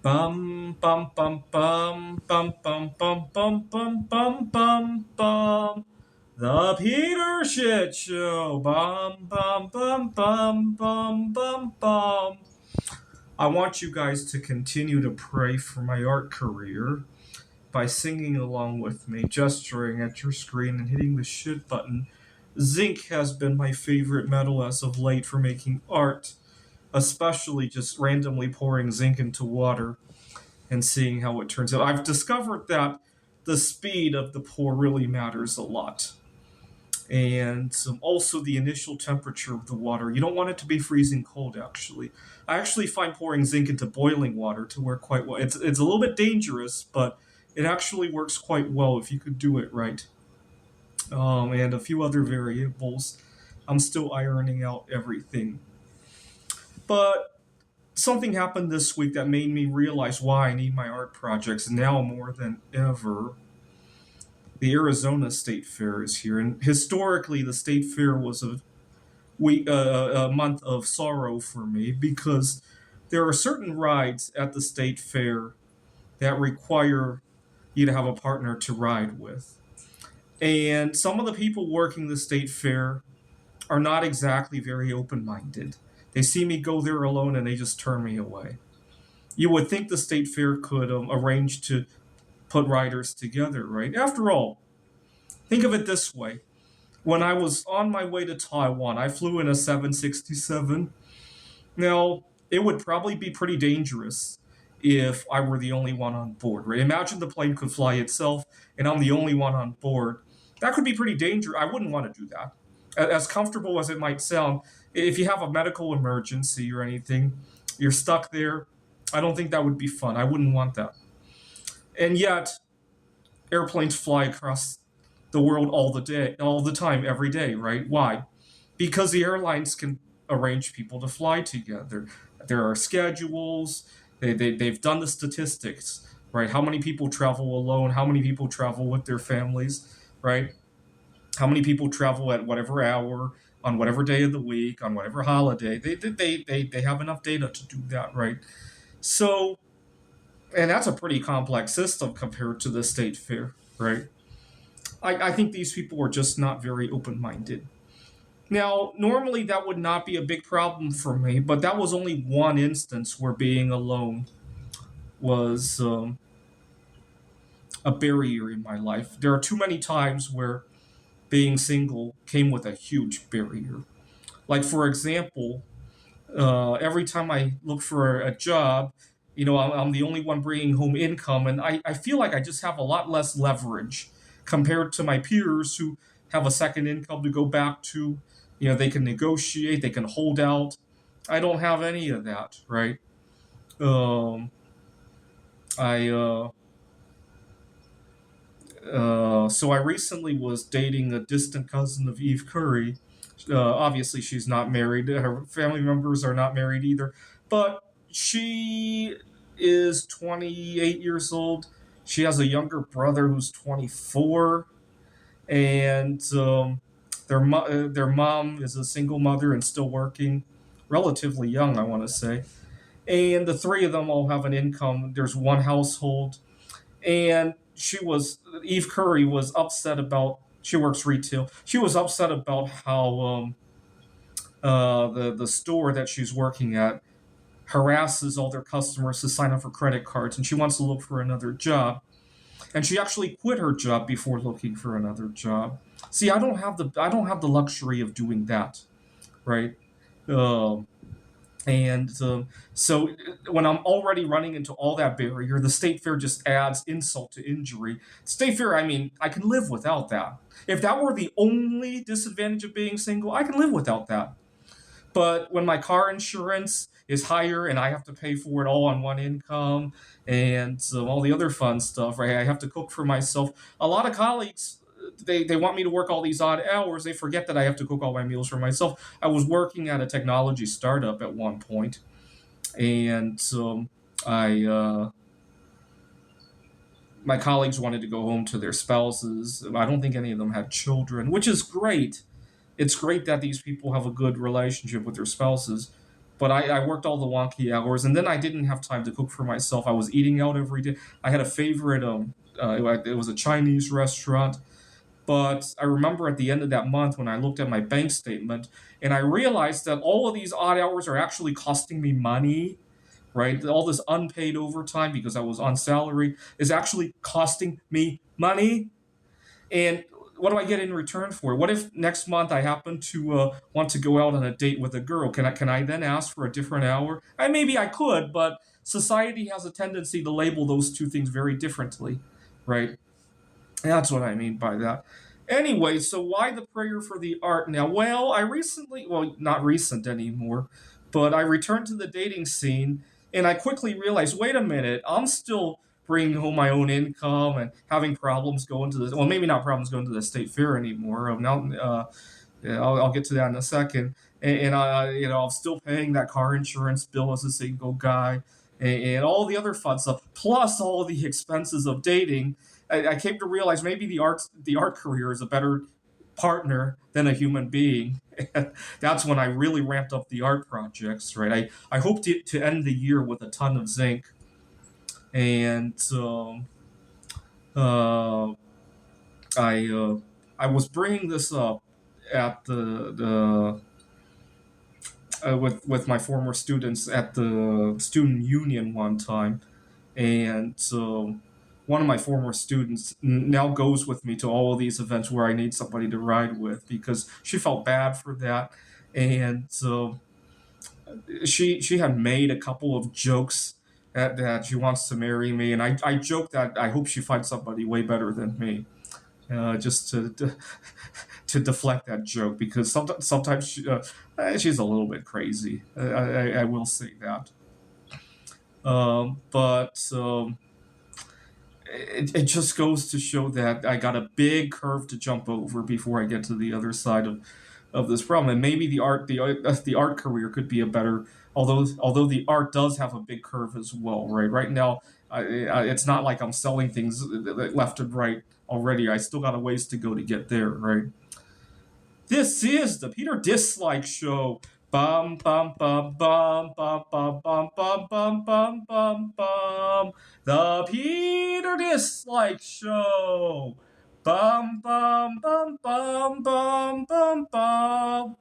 Bum bum bum bum bum bum bum bum bum bum bum bum. The Peter Shit Show. Bum bum bum bum bum bum bum. I want you guys to continue to pray for my art career by singing along with me, gesturing at your screen, and hitting the shit button. Zinc has been my favorite metal as of late for making art, especially just randomly pouring zinc into water and seeing how it turns out. I've discovered that the speed of the pour really matters a lot. And also the initial temperature of the water. You don't want it to be freezing cold, actually. I actually find pouring zinc into boiling water to work quite well. It's a little bit dangerous, but it actually works quite well if you could do it right. And a few other variables. I'm still ironing out everything. But something happened this week that made me realize why I need my art projects now more than ever. The Arizona State Fair is here, and historically, the State Fair was a month of sorrow for me because there are certain rides at the State Fair that require you to have a partner to ride with. And some of the people working the State Fair are not exactly very open minded. They see me go there alone and they just turn me away. You would think the State Fair could arrange to put riders together, right? After all, think of it this way. When I was on my way to Taiwan, I flew in a 767. Now, it would probably be pretty dangerous if I were the only one on board, right? Imagine the plane could fly itself and I'm the only one on board. That could be pretty dangerous. I wouldn't want to do that. As comfortable as it might sound, if you have a medical emergency or anything, you're stuck there. I don't think that would be fun. I wouldn't want that. And yet, airplanes fly across the world all the time, every day, right? Why? Because the airlines can arrange people to fly together. There are schedules. They've done the statistics, right? How many people travel alone? How many people travel with their families, right? How many people travel at whatever hour, on whatever day of the week, on whatever holiday. They have enough data to do that, right? So, and that's a pretty complex system compared to the state fair, right? I think these people are just not very open minded. Now, normally that would not be a big problem for me, but that was only one instance where being alone was a barrier in my life. There are too many times where being single came with a huge barrier. Like, for example, every time I look for a job, I'm the only one bringing home income, and I feel like I just have a lot less leverage compared to my peers who have a second income to go back to. They can negotiate, they can hold out. I don't have any of that, right? Um, I so I recently was dating a distant cousin of Eve Curry. Obviously, she's not married. Her family members are not married either. But she is 28 years old. She has a younger brother who's 24. And their mom is a single mother and still working, relatively young, I want to say. And the three of them all have an income. There's one household, and Eve Curry was upset about. She works retail. She was upset about how the store that she's working at harasses all their customers to sign up for credit cards, and she wants to look for another job. And she actually quit her job before looking for another job. See, I don't have the luxury of doing that, right? Um, and so when I'm already running into all that barrier, the state fair just adds insult to injury. State fair, I mean, I can live without that. If that were the only disadvantage of being single, I can live without that. But when my car insurance is higher and I have to pay for it all on one income and all the other fun stuff, right? I have to cook for myself. A lot of colleagues, they want me to work all these odd hours. They forget that I have to cook all my meals for myself. I was working at a technology startup at one point, and I my colleagues wanted to go home to their spouses. I don't think any of them had children, which is great. It's great that these people have a good relationship with their spouses, but I worked all the wonky hours, and then I didn't have time to cook for myself. I was eating out every day. I had a favorite, it was a Chinese restaurant, but I remember at the end of that month when I looked at my bank statement and I realized that all of these odd hours are actually costing me money, right? All this unpaid overtime because I was on salary is actually costing me money. And what do I get in return for it? What if next month I happen to want to go out on a date with a girl? Can I then ask for a different hour? Maybe I could, but society has a tendency to label those two things very differently, right? That's what I mean by that. Anyway, so why the prayer for the art now? Well, well, not recent anymore, but I returned to the dating scene and I quickly realized, wait a minute, I'm still bringing home my own income and having problems going to well, maybe not problems going to the state fair anymore. Yeah, I'll get to that in a second. And I'm still paying that car insurance bill as a single guy, and all the other fun stuff, plus all the expenses of dating. I came to realize maybe the art career is a better partner than a human being. That's when I really ramped up the art projects. Right, I hope to end the year with a ton of zinc, and uh, I was bringing this up at with my former students at the student union one time, and one of my former students now goes with me to all of these events where I need somebody to ride with because she felt bad for that, and she had made a couple of jokes that she wants to marry me, and I joked that I hope she finds somebody way better than me, just to deflect that joke because sometimes she's a little bit crazy. I will say that. But it just goes to show that I got a big curve to jump over before I get to the other side of this problem. And maybe the art career could be a better. Although the art does have a big curve as well, right? Right now, it's not like I'm selling things left and right already. I still got a ways to go to get there, right? This is the Peter Dislike Show. Bum bum bum bum bum bum bum bum bum bum bum bum. The Peter Dislike Show. Bum bum bum bum bum bum bum.